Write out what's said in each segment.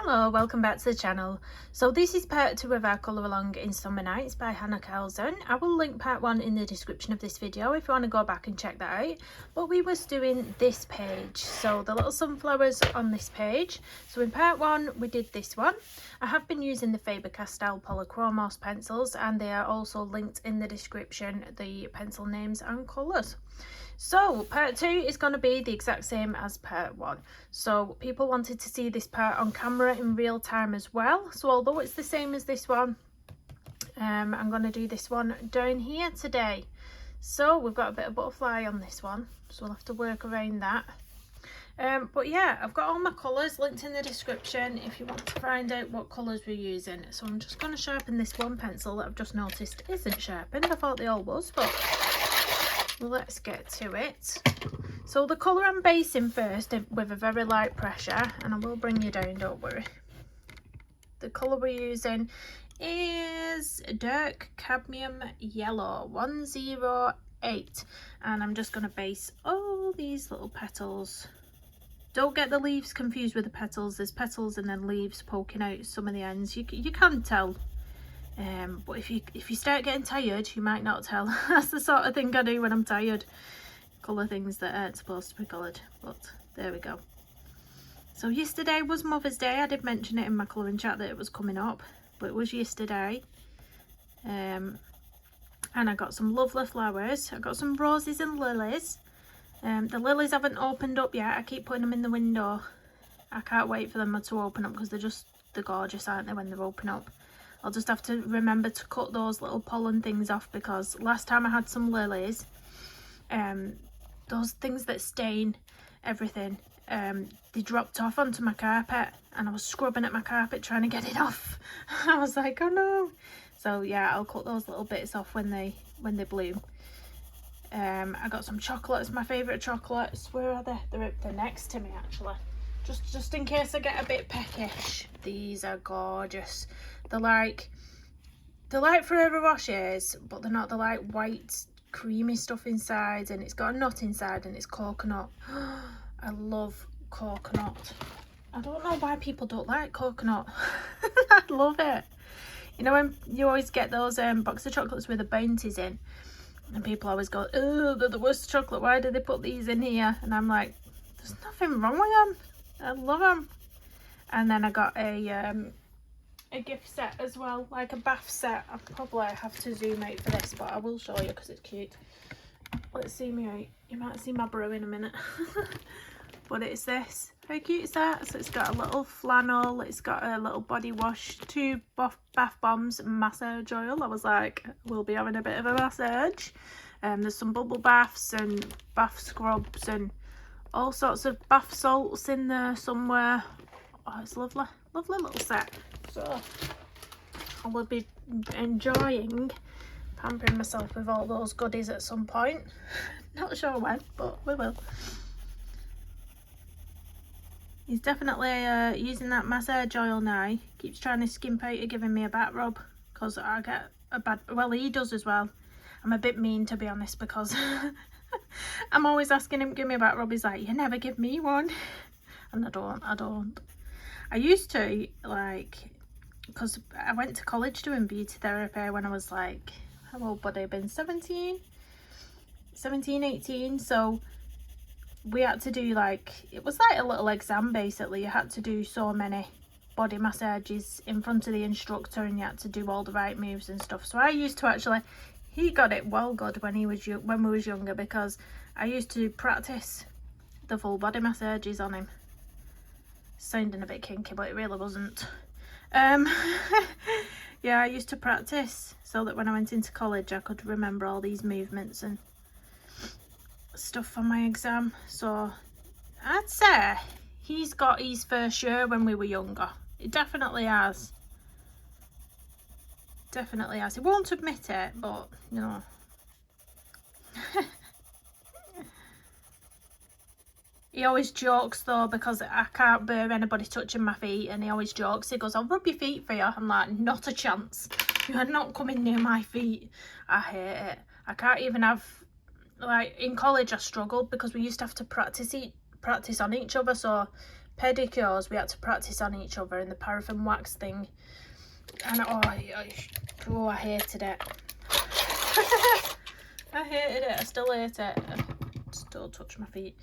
Hello, welcome back to the channel. So this is part 2 of our colour along in Summer Nights by Hanna Karlzon. I will link part 1 in the description of this video if you want to go back and check that out. But we was doing this page, so the little sunflowers on this page. So in part 1 we did this one. I have been using the Fabercastell Polychromos pencils, and they are also linked in the description, the pencil names and colours. So part 2 is going to be the exact same as part 1. So people wanted to see this part on camera in real time as well. So although it's the same as this one, I'm going to do this one down here today. So we've got a bit of butterfly on this one, so we'll have to work around that. But yeah, I've got all my colours linked in the description if you want to find out what colours we're using. So I'm just going to sharpen this one pencil that I've just noticed isn't sharpened. I thought they all was, but let's get to it. So the colour I'm basing first with a very light pressure, and I will bring you down, don't worry. The colour we're using is dark cadmium yellow 108, and I'm just going to base all these little petals. Don't get the leaves confused with the petals. There's petals and then leaves poking out some of the ends. You can tell. But if you start getting tired, you might not tell. That's the sort of thing I do when I'm tired. Colour things that aren't supposed to be coloured. But there we go. So yesterday was Mother's Day. I did mention it in my colouring chat that it was coming up, but it was yesterday. And I got some lovely flowers. I got some roses and lilies. The lilies haven't opened up yet. I keep putting them in the window. I can't wait for them to open up because they're gorgeous, aren't they, when they open up. I'll just have to remember to cut those little pollen things off, because last time I had some lilies, those things that stain everything, they dropped off onto my carpet, and I was scrubbing at my carpet trying to get it off. I was like, oh no. So yeah, I'll cut those little bits off when they bloom. I got some chocolates, my favourite chocolates. Where are they? They're next to me actually. Just in case I get a bit peckish. These are gorgeous. They're like Forever Rochers, but they're not the like white creamy stuff inside, and it's got a nut inside, and it's coconut. I love coconut. I don't know why people don't like coconut. I love it. You know when you always get those box of chocolates with the bounties in, and people always go, oh, they're the worst chocolate, why do they put these in here? And I'm like, there's nothing wrong with them. I love them. And then I got a gift set as well, like a bath set. I'll probably have to zoom out for this, but I will show you because it's cute. Let's see me out. You might see my brew in a minute. But it's this. How cute is that? So it's got a little flannel, it's got a little body wash, 2 bath bombs, massage oil. I was like, we'll be having a bit of a massage. There's some bubble baths and bath scrubs and all sorts of bath salts in there somewhere. Oh, it's lovely. Lovely little set. So I will be enjoying pampering myself with all those goodies at some point. Not sure when, but we will. He's definitely using that massage oil now. Keeps trying to skimp out of giving me a back rub, because I get a bad, well, he does as well. I'm a bit mean, to be honest, because I'm always asking him to give me a back rub. He's like, you never give me one. And I don't. I used to, like, because I went to college doing beauty therapy when I was like, how old would I have been? 17, 18. So we had to do, like, it was like a little exam basically. You had to do so many body massages in front of the instructor, and you had to do all the right moves and stuff. So I used to actually, he got it well good when we was younger, because I used to practice the full body massages on him. Sounding a bit kinky, but it really wasn't. Yeah, I used to practice so that when I went into college I could remember all these movements and stuff for my exam. So I'd say he's got his fair share when we were younger. It definitely has. Definitely has. He won't admit it, but you know. He always jokes though, because I can't bear anybody touching my feet, and he always jokes. He goes, I'll rub your feet for you. I'm like, not a chance. You are not coming near my feet. I hate it. I can't even have, like, in college I struggled because we used to have to practice on each other. So pedicures, we had to practice on each other in the paraffin wax thing. And oh, I hated it. I hated it. I still hate it. I still touch my feet.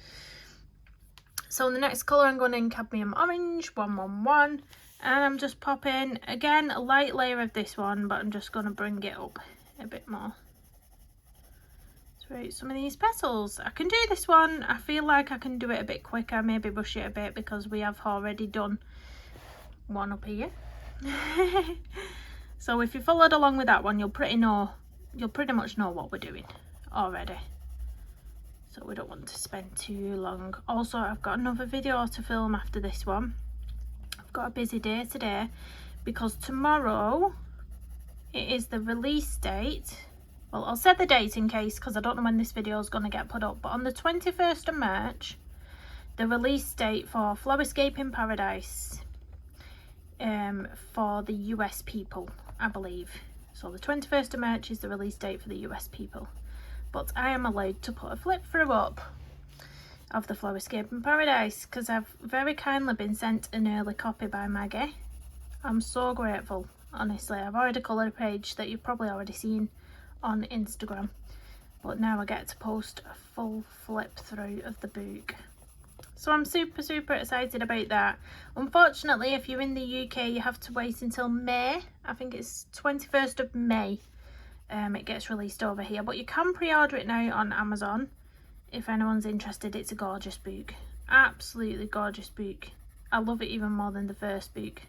So the next colour I'm going in Cadmium Orange 111, and I'm just popping again a light layer of this one, but I'm just going to bring it up a bit more through some of these petals. I can do this one. I feel like I can do it a bit quicker, maybe rush it a bit because we have already done one up here. So if you followed along with that one, you'll pretty much know what we're doing already. So we don't want to spend too long. Also, I've got another video to film after this one. I've got a busy day today because tomorrow it is the release date. Well, I'll set the date in case, because I don't know when this video is going to get put up. But on the 21st of March, the release date for Flowerscape in Paradise for the US people, I believe. So the 21st of March is the release date for the US people. But I am allowed to put a flip through up of the Flowerscape in Paradise because I've very kindly been sent an early copy by Maggie. I'm so grateful, honestly. I've already coloured a page that you've probably already seen on Instagram, but now I get to post a full flip through of the book. So I'm super excited about that. Unfortunately, if you're in the UK, you have to wait until May. I think it's 21st of May. It gets released over here, but you can pre-order it now on Amazon if anyone's interested. It's a gorgeous book, absolutely gorgeous book. I love it even more than the first book,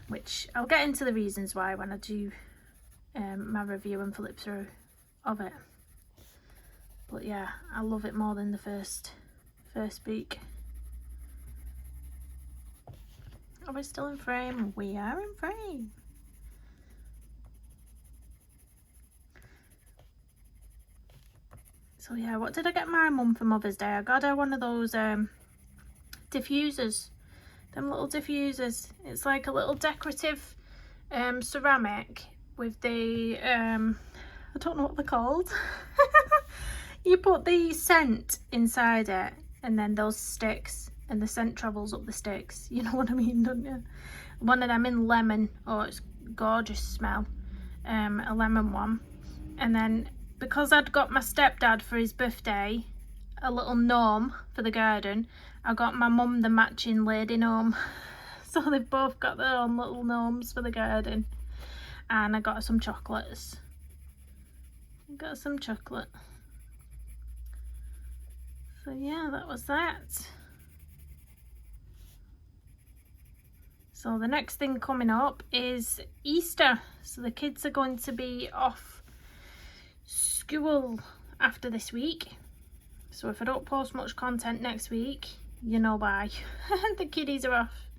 which I'll get into the reasons why when I do my review and flip through of it. But yeah, I love it more than the first book. Are we still in frame? We are in frame. So yeah, what did I get my mum for Mother's Day? I got her one of those diffusers, them little diffusers. It's like a little decorative ceramic with the I don't know what they're called. You put the scent inside it and then those sticks, and the scent travels up the sticks. You know what I mean, don't you? One of them in lemon. Oh, it's gorgeous smell. A lemon one. And then because I'd got my stepdad for his birthday a little gnome for the garden, I got my mum the matching lady gnome. So they've both got their own little gnomes for the garden. And I got her some chocolates. Got some chocolate. So yeah, that was that. So the next thing coming up is Easter. So the kids are going to be off school after this week. So if I don't post much content next week, you know why. The kiddies are off.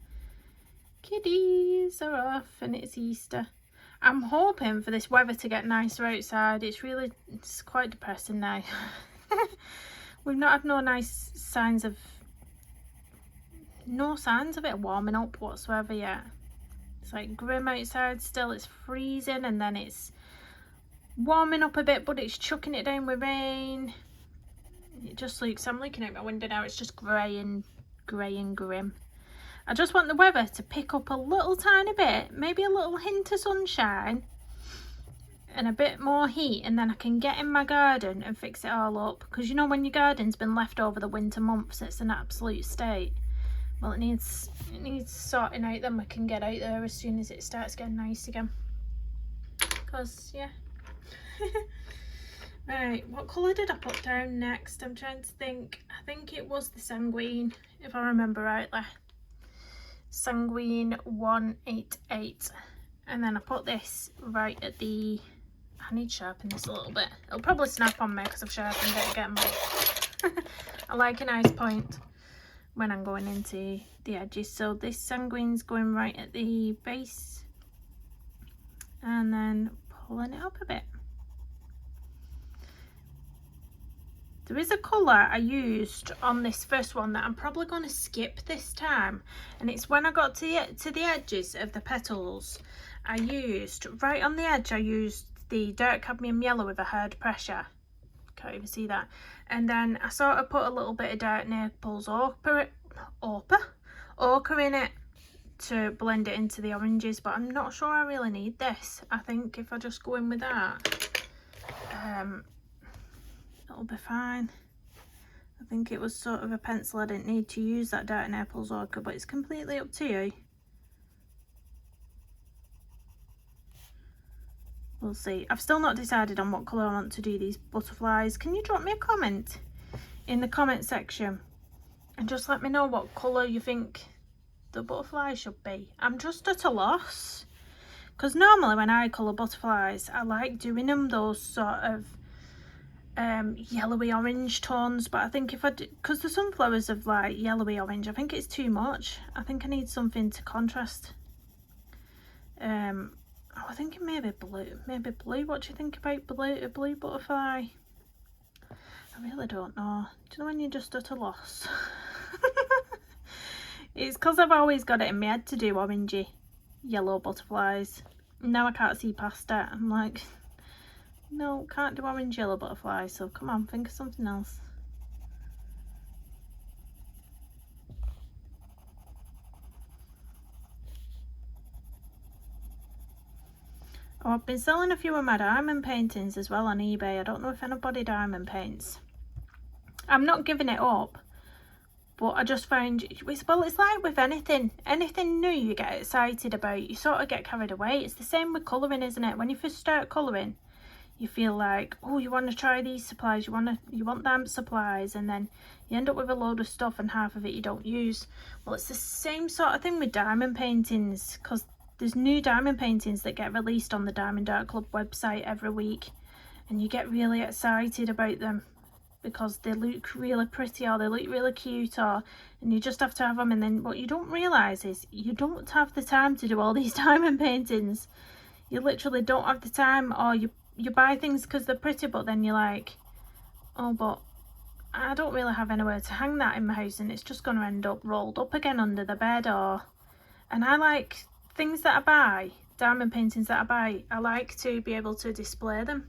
Kiddies are off and it's Easter. I'm hoping for this weather to get nicer outside. It's quite depressing now. We've not had no signs of it warming up whatsoever yet. It's like grim outside still. It's freezing and then it's warming up a bit, but it's chucking it down with rain. It just looks, I'm looking out my window now, it's just grey and grim. I just want the weather to pick up a little tiny bit, maybe a little hint of sunshine and a bit more heat, and then I can get in my garden and fix it all up. Because you know, when your garden's been left over the winter months, it's an absolute state. Well, it needs sorting out, then we can get out there as soon as it starts getting nice again. Because yeah. Right, what colour did I put down next? I'm trying to think. I think it was the Sanguine, if I remember rightly. Sanguine 188. And then I put this right at the... I need to sharpen this a little bit. It'll probably snap on me because I've sharpened it again, but I like a nice point when I'm going into the edges. So this Sanguine's going right at the base and then pulling it up a bit. There is a colour I used on this first one that I'm probably going to skip this time, and it's when I got to the edges of the petals. I used, right on the edge, I used the dark cadmium yellow with a hard pressure. Can't even see that. And then I sort of put a little bit of dark Naples ochre ochre in it to blend it into the oranges, but I'm not sure I really need this. I think if I just go in with that, it'll be fine. I think it was sort of a pencil. I didn't need to use that dark Naples ochre, but it's completely up to you. We'll see. I've still not decided on what colour I want to do these butterflies. Can you drop me a comment in the comment section and just let me know what colour you think the butterflies should be? I'm just at a loss, because normally when I colour butterflies, I like doing them those sort of yellowy orange tones, but I think if I do, because the sunflowers of like yellowy orange, I think it's too much. I think I need something to contrast. I was thinking maybe blue. What do you think about blue? A blue butterfly? I really don't know. Do you know when you're just at a loss? It's because I've always got it in my head to do orangey yellow butterflies. Now I can't see past it. I'm like, no, can't do orange yellow butterflies, so come on, think of something else. Oh, I've been selling a few of my diamond paintings as well on eBay. I don't know if anybody diamond paints. I'm not giving it up, but I just find, well, it's like with anything new you get excited about, you sort of get carried away. It's the same with colouring, isn't it? When you first start colouring, you feel like, oh, you want to try these supplies, you want them supplies, and then you end up with a load of stuff and half of it you don't use. Well, it's the same sort of thing with diamond paintings, because there's new diamond paintings that get released on the Diamond Art Club website every week, and you get really excited about them because they look really pretty or they look really cute, and you just have to have them. And then what you don't realise is you don't have the time to do all these diamond paintings. You literally don't have the time, or you buy things because they're pretty, but then you're like, oh, but I don't really have anywhere to hang that in my house, and it's just going to end up rolled up again under the bed. And I like things that I buy, diamond paintings that I buy, I like to be able to display them.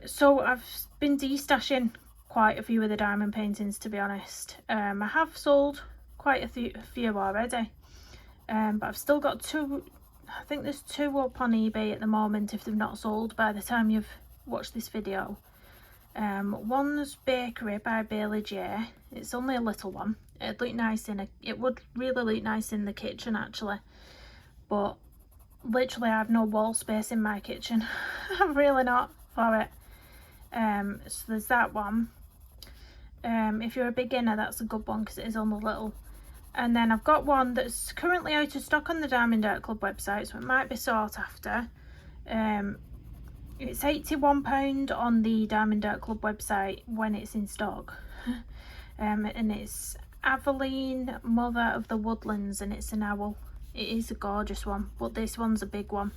So I've been destashing quite a few of the diamond paintings, to be honest. I have sold quite a few already, but I've still got two. I think there's two up on eBay at the moment if they've not sold by the time you've watched this video. One's Bakery by Bailey J. It's only a little one. It'd look nice it would really look nice in the kitchen actually, but literally I have no wall space in my kitchen. I'm really not for it. So there's that one. If you're a beginner, that's a good one because it is only little. And then I've got one that's currently out of stock on the Diamond Art Club website, so it might be sought after. It's £81 on the Diamond Art Club website when it's in stock. And it's Aveline, Mother of the Woodlands, and it's an owl. It is a gorgeous one, but this one's a big one.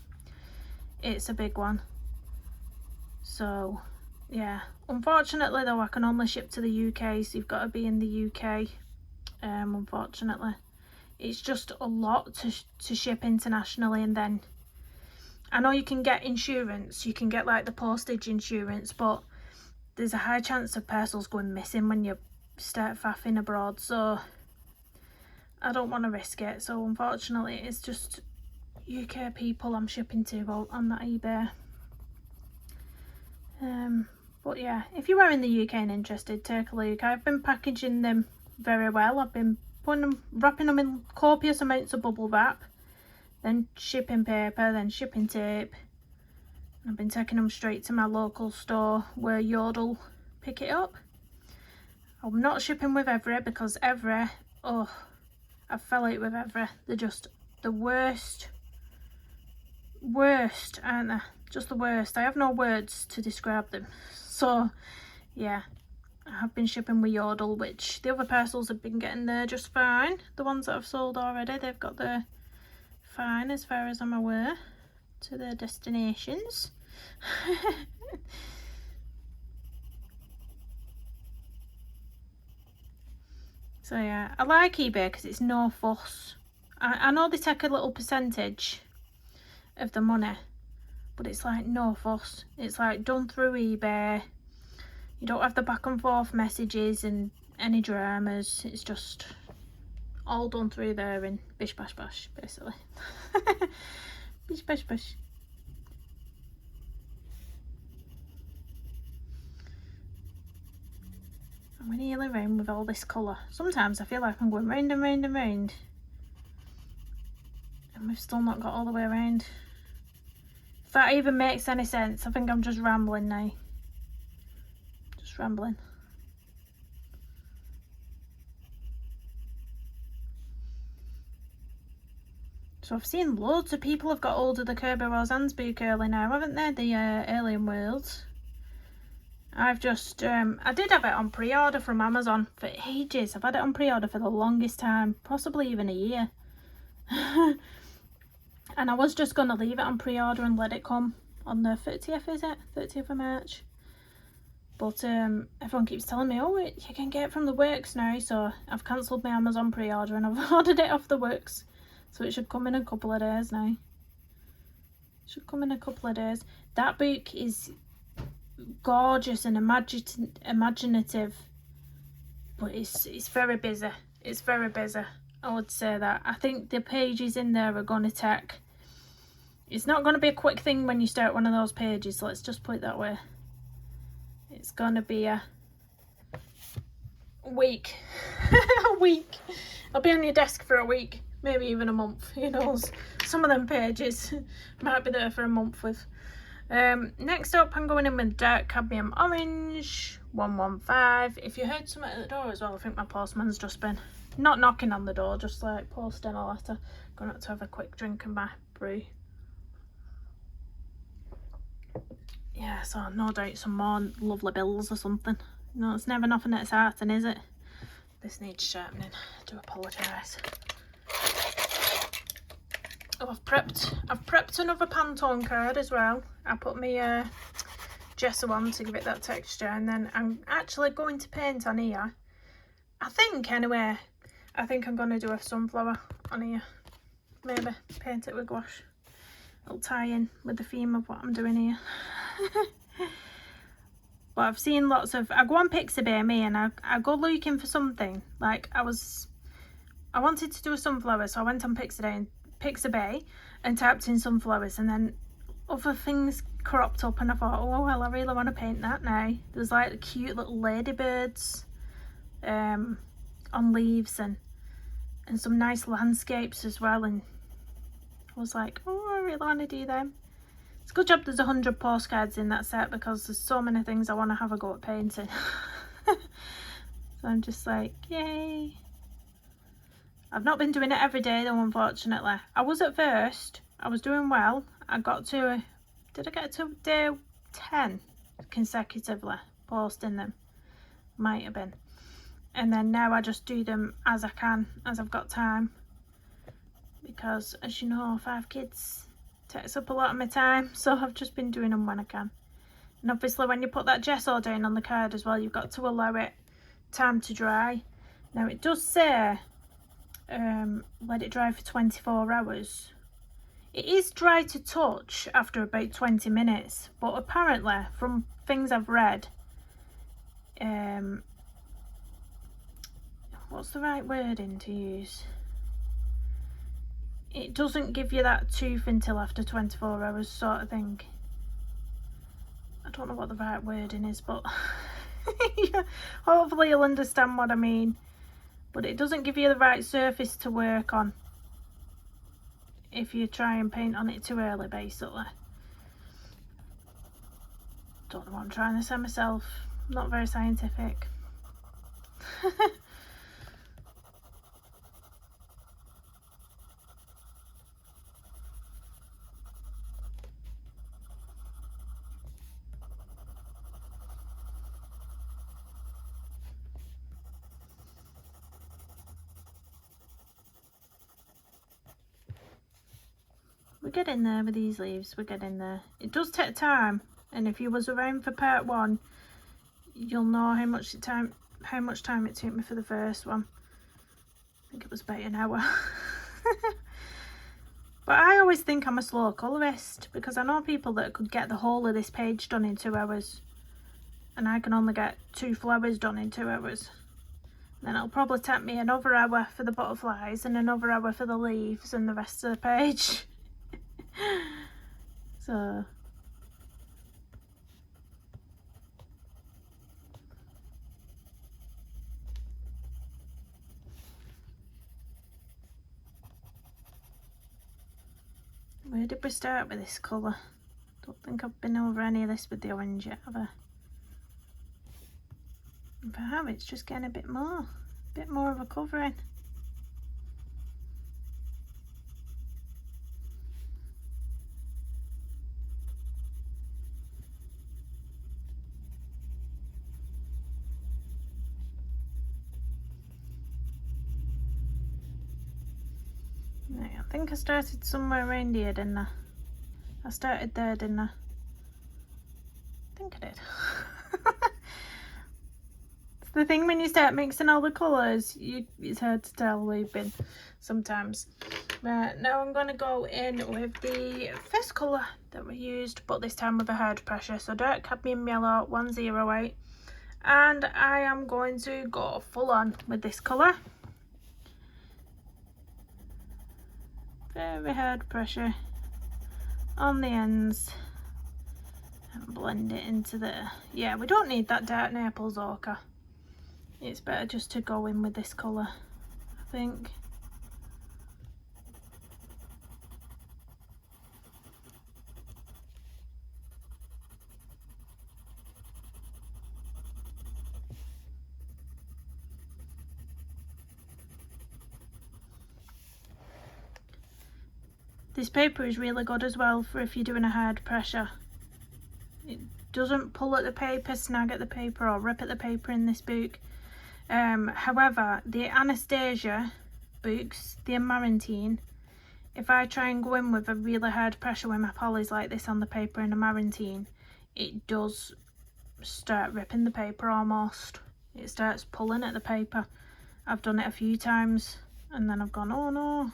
It's a big one. So yeah, unfortunately though I can only ship to the UK, so you've got to be in the UK. Unfortunately it's just a lot to ship internationally. And then I know you can get insurance, you can get like the postage insurance, but there's a high chance of parcels going missing when you start faffing abroad, so I don't want to risk it. So unfortunately it's just UK people I'm shipping to on that eBay. But yeah, if you are in the UK and interested, take a look. I've been packaging them very well. I've been wrapping them in copious amounts of bubble wrap, then shipping paper, then shipping tape. I've been taking them straight to my local store where Yodel pick it up. I'm not shipping with Every because Every, oh, I fell out with Every. They're just the worst, aren't they? Just the worst. I have no words to describe them. So yeah, I have been shipping with Yodel, which the other parcels have been getting there just fine. The ones that I've sold already, they've got there fine as far as I'm aware to their destinations. So yeah, I like eBay because it's no fuss. I know they take a little percentage of the money, but it's like no fuss. It's like done through eBay. You don't have the back and forth messages and any dramas. It's just all done through there in bish bash bash, basically. Bish bash bash. I'm nearly round with all this colour. Sometimes I feel like I'm going round and round and round, and we've still not got all the way around. If that even makes any sense. I think I'm just rambling now. Just rambling. So I've seen loads of people have got hold of the Kirby Rosansby curly now, haven't they? The Alien Worlds. I've just, I did have it on pre-order from Amazon for ages. I've had it on pre-order for the longest time, possibly even a year. And I was just going to leave it on pre-order and let it come on the 30th, is it? 30th of March. But everyone keeps telling me, oh, you can get it from the works now. So I've cancelled my Amazon pre-order and I've ordered it off the works. So it should come in a couple of days now. Should come in a couple of days. That book is gorgeous and imaginative, but it's very busy. It's very busy, I would say that. I think the pages in there are going to take, it's not going to be a quick thing when you start one of those pages, let's just put it that way. It's going to be a week. A week. I'll be on your desk for a week, maybe even a month, who knows. Some of them pages might be there for a month with. Next up, I'm going in with Dark Cadmium Orange 115. If you heard something at the door as well, I think my postman's just been, not knocking on the door, just like posting a letter. Going out to have a quick drink of my brew. Yeah, so no doubt some more lovely bills or something. No, it's never nothing that's hearting, is it? This needs sharpening. I do apologise. Oh, I've prepped another Pantone card as well. I put my gesso on to give it that texture, and then I'm actually going to paint on here. I think anyway, I think I'm going to do a sunflower on here. Maybe paint it with gouache. It'll tie in with the theme of what I'm doing here. But I've seen lots of, I go on Pixabay me and I go looking for something. Like I wanted to do a sunflower, so I went on Pixabay and typed in sunflowers, and then other things cropped up and I thought, oh well, I really want to paint that now. There's like cute little ladybirds on leaves and some nice landscapes as well, and I was like, oh, I really want to do them. It's a good job there's 100 postcards in that set, because there's so many things I want to have a go at painting. So I'm just like, yay. I've not been doing it every day though, unfortunately. I was at first, I was doing well. I got to, did I get to day 10 consecutively posting them? Might have been. And then now I just do them as I can, as I've got time. Because as you know, 5 kids takes up a lot of my time, so I've just been doing them when I can. And obviously when you put that gesso down on the card as well, you've got to allow it time to dry. Now it does say let it dry for 24 hours. It is dry to touch after about 20 minutes, but apparently from things I've read, what's the right wording to use? It doesn't give you that tooth until after 24 hours sort of thing. I don't know what the right wording is, but yeah, hopefully you'll understand what I mean. But it doesn't give you the right surface to work on if you try and paint on it too early, basically. Don't know what I'm trying to say myself. I'm not very scientific. We're getting there with these leaves, we're getting there. It does take time, and if you was around for part 1, you'll know how much time it took me for the first one. I think it was about an hour. But I always think I'm a slow colourist, because I know people that could get the whole of this page done in 2 hours, and I can only get 2 flowers done in 2 hours. Then it'll probably take me another hour for the butterflies and another hour for the leaves and the rest of the page. So where did we start with this colour? Don't think I've been over any of this with the orange yet, have I? If I have, it's just getting a bit more of a covering. Right, I think I started somewhere around here, didn't I? I started there, didn't I? I think I did. It's the thing when you start mixing all the colours, it's hard to tell where you've been sometimes. Right, now I'm going to go in with the first colour that we used, but this time with a hard pressure. So dark cadmium yellow 108. And I am going to go full on with this colour. Very hard pressure on the ends and blend it into there. Yeah, we don't need that dark Naples ochre. It's better just to go in with this colour, I think. This paper is really good as well for if you're doing a hard pressure. It doesn't pull at the paper, snag at the paper or rip at the paper in this book. However, the Anastasia books, the Amarantine, if I try and go in with a really hard pressure with my polys like this on the paper in Amarantine, it does start ripping the paper almost. It starts pulling at the paper. I've done it a few times and then I've gone, oh no,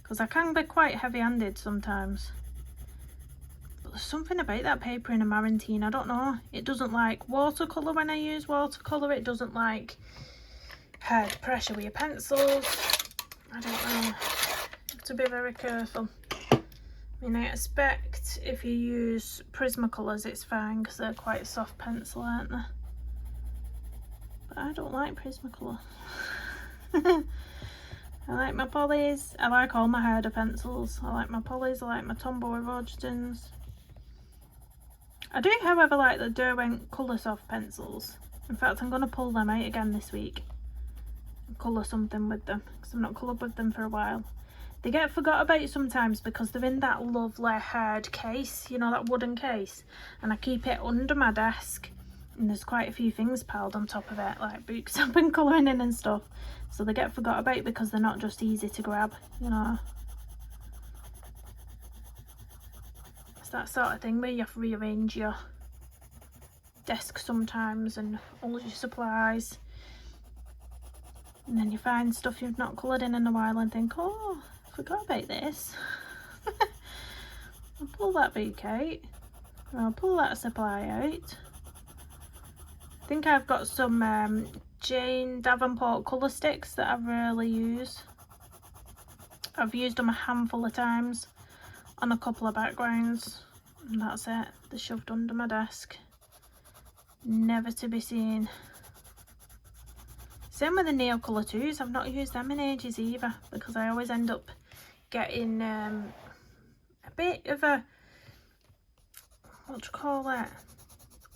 because I can be quite heavy-handed sometimes. But there's something about that paper in Amarantine, I don't know. It doesn't like watercolour when I use watercolour. It doesn't like hard pressure with your pencils. I don't know. You have to be very careful. I mean, I expect if you use Prismacolors it's fine because they're quite a soft pencil, aren't they? But I don't like Prismacolor. I like my polys. I like all my harder pencils. I like my polys. I like my Tombow Rogertons. I do, however, like the Derwent Colour Soft pencils. In fact, I'm going to pull them out again this week and colour something with them because I've not coloured with them for a while. They get forgot about sometimes because they're in that lovely hard case, you know, that wooden case, and I keep it under my desk and there's quite a few things piled on top of it, like books I've been colouring in and stuff, so they get forgot about because they're not just easy to grab, you know. It's that sort of thing where you have to rearrange your desk sometimes and all your supplies, and then you find stuff you've not coloured in a while and think, oh, I forgot about this. I'll pull that book out, or I'll pull that supply out. I think I've got some Jane Davenport colour sticks that I rarely use. I've used them a handful of times on a couple of backgrounds and that's it. They're shoved under my desk, never to be seen. Same with the nail colour 2s. I've not used them in ages either because I always end up getting a bit of a, what do you call it,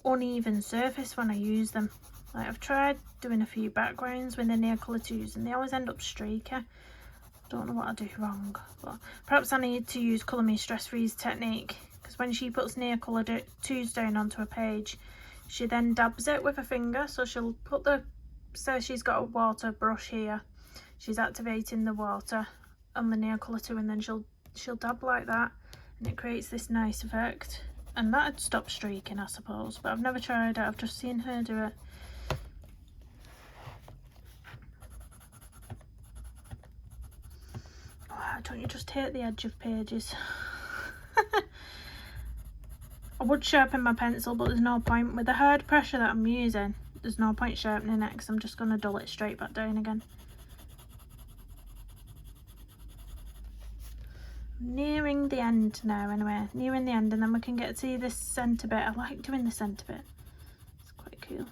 uneven surface when I use them. Like, I've tried doing a few backgrounds with the nail colour 2s and they always end up streaky. Don't know what I do wrong, but perhaps I need to use Colour Me Stress Freeze technique, because when she puts nail colour 2s down onto a page, she then dabs it with a finger. So she'll put the, so she's got a water brush here, she's activating the water on the nail colour 2 and then she'll dab like that and it creates this nice effect. And that'd stop streaking, I suppose, but I've never tried it, I've just seen her do it. Oh, don't you just hate the edge of pages? I would sharpen my pencil, but there's no point. With the hard pressure that I'm using, there's no point sharpening it because I'm just going to dull it straight back down again. Nearing the end now anyway, nearing the end, and then we can get to this centre bit. I like doing the centre bit, it's quite cool.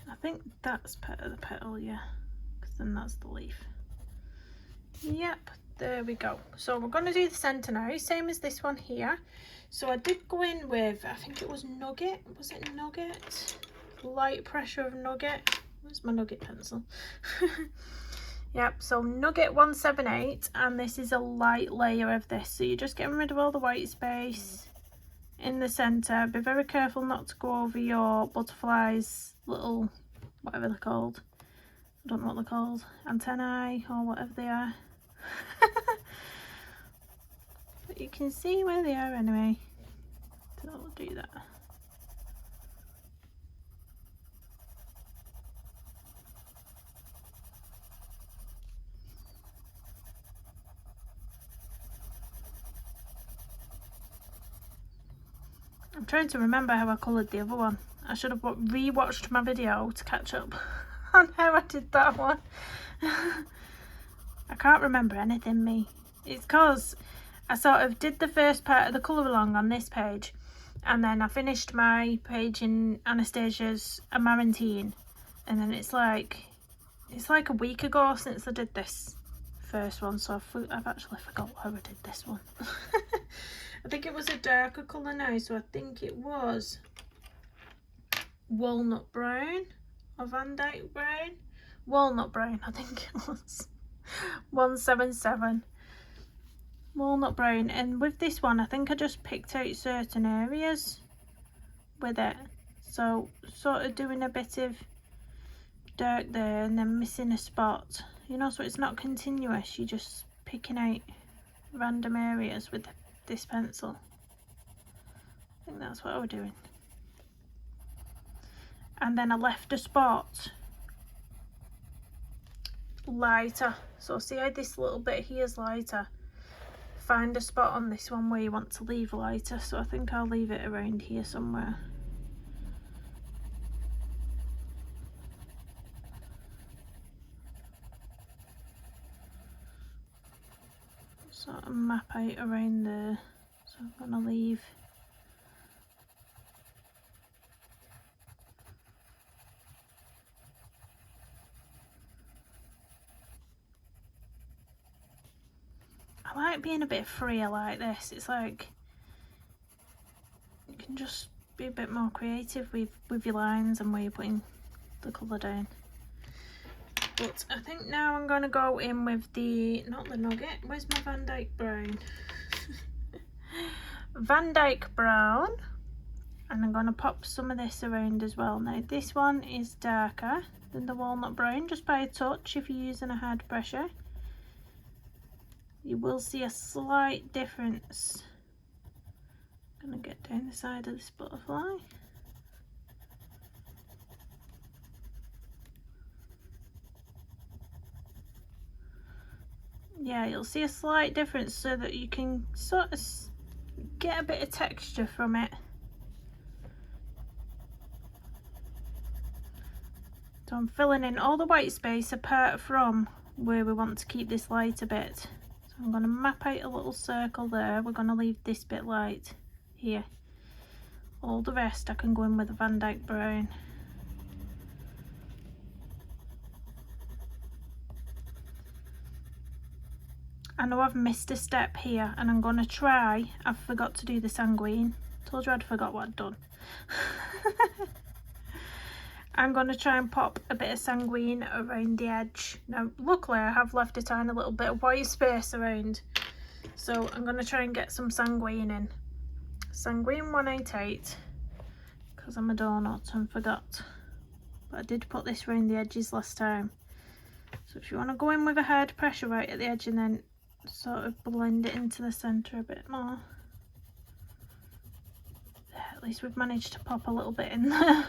I think that's part of the petal, yeah, because then that's the leaf. Yep, there we go. So we're going to do the centre now, same as this one here. So I did go in with, I think it was Nouget, was it Nouget? Light pressure of Nouget. Where's my Nouget pencil? Yep, so Nouget 178, and this is a light layer of this. So you're just getting rid of all the white space in the centre. Be very careful not to go over your butterflies' little, whatever they're called. I don't know what they're called. Antennae or whatever they are. But you can see where they are anyway. So I'll do that. I'm trying to remember how I coloured the other one. I should have re-watched my video to catch up on how I did that one. I can't remember anything, me. It's because I sort of did the first part of the colour along on this page, and then I finished my page in Anastasia's Amarantine, and then it's like a week ago since I did this first one, so I've actually forgot how I did this one. I think it was a darker colour now, so I think it was Walnut Brown or Van-dyck Brown. Walnut Brown, I think it was. 177. Walnut Brown. And with this one, I think I just picked out certain areas with it. So sort of doing a bit of dark there and then missing a spot. You know, so it's not continuous. You're just picking out random areas with this pencil. I think that's what I was doing. And then I left a spot lighter. So see how this little bit here is lighter? Find a spot on this one where you want to leave lighter. So I think I'll leave it around here somewhere. Sort of map out around there. So I'm going to leave I like being a bit freer like this. It's like you can just be a bit more creative with your lines and where you're putting the colour down. But I think now I'm going to go in with the, not the Nouget, where's my Van-dyck Brown? Van-dyck Brown, and I'm going to pop some of this around as well. Now this one is darker than the Walnut Brown, just by a touch if you're using a hard pressure. You will see a slight difference. I'm going to get down the side of this butterfly. Yeah, you'll see a slight difference so that you can sort of get a bit of texture from it. So I'm filling in all the white space apart from where we want to keep this light a bit. So I'm going to map out a little circle there. We're going to leave this bit light here. All the rest I can go in with a Van-dyck Brown. I know I've missed a step here and I'm going to try, I forgot to do the Sanguine. Told you I'd forgot what I'd done. I'm going to try and pop a bit of Sanguine around the edge. Now luckily I have left a tiny little bit of white space around. So I'm going to try and get some Sanguine in. Sanguine 188. Because I'm a donut and forgot. But I did put this around the edges last time. So if you want to go in with a hard pressure right at the edge and then sort of blend it into the centre a bit more. At least we've managed to pop a little bit in there.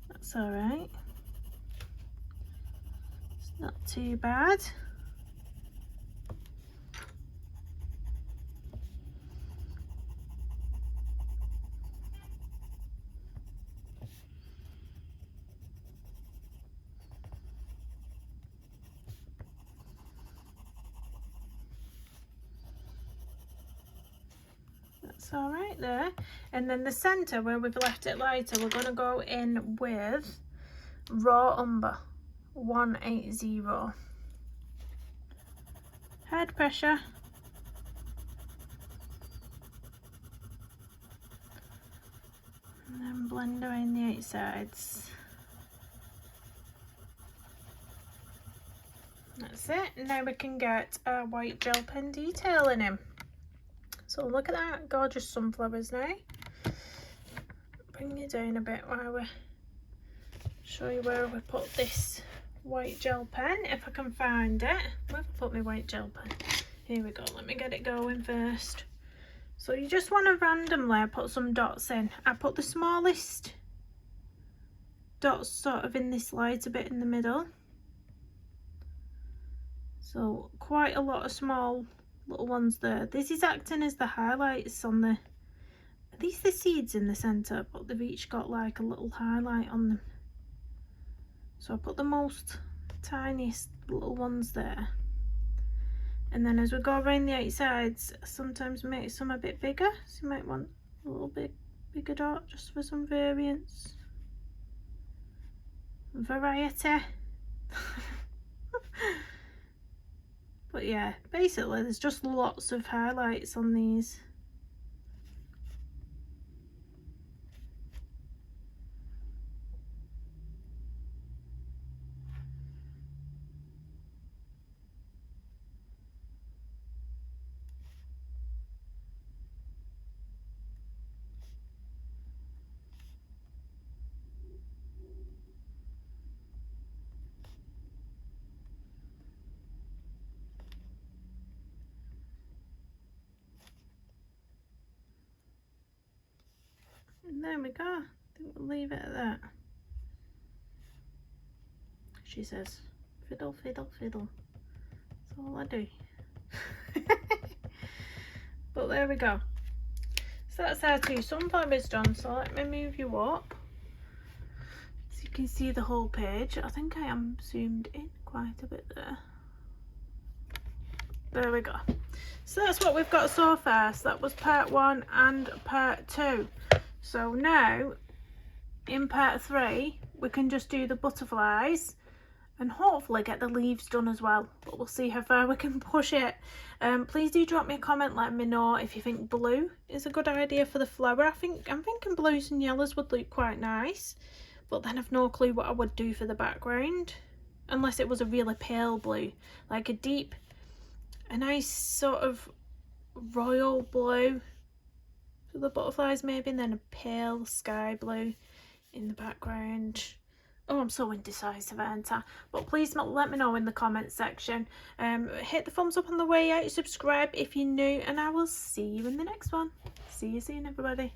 That's alright. Not too bad. That's all right there. And then the center where we've left it lighter, we're going to go in with raw umber 180. Head pressure. And then blend around the outsides. That's it. Now we can get our white gel pen detail in him. So look at that, gorgeous sunflowers now. Bring it down a bit while we show you where we put this white gel pen, if I can find it. Where have I put my white gel pen? Here we go, let me get it going first. So you just want to randomly put some dots in. I put the smallest dots sort of in this lighter bit in the middle. So quite a lot of small little ones there. This is acting as the highlights on the, are these the seeds in the centre, but they've each got like a little highlight on them. So I put the most tiniest little ones there. And then as we go around the outsides, I sometimes make some a bit bigger. So you might want a little bit bigger dot just for some variance. Variety. But yeah, basically there's just lots of highlights on these. And there we go. I think we'll leave it at that. She says, fiddle, fiddle, fiddle. That's all I do. But there we go. So that's our two sunflowers done. So let me move you up so you can see the whole page. I think I am zoomed in quite a bit there. There we go. So that's what we've got so far. So that was part 1 and part 2. So now in part 3 we can just do the butterflies and hopefully get the leaves done as well, but we'll see how far we can push it. Please do drop me a comment, let me know if you think blue is a good idea for the flower. I'm thinking blues and yellows would look quite nice, but then I've no clue what I would do for the background, unless it was a really pale blue, like a nice sort of royal blue for the butterflies maybe, and then a pale sky blue in the background. Oh, I'm so indecisive, aren't I? But please let me know in the comments section. Hit the thumbs up on the way out, subscribe if you're new, and I will see you in the next one. See you soon, everybody.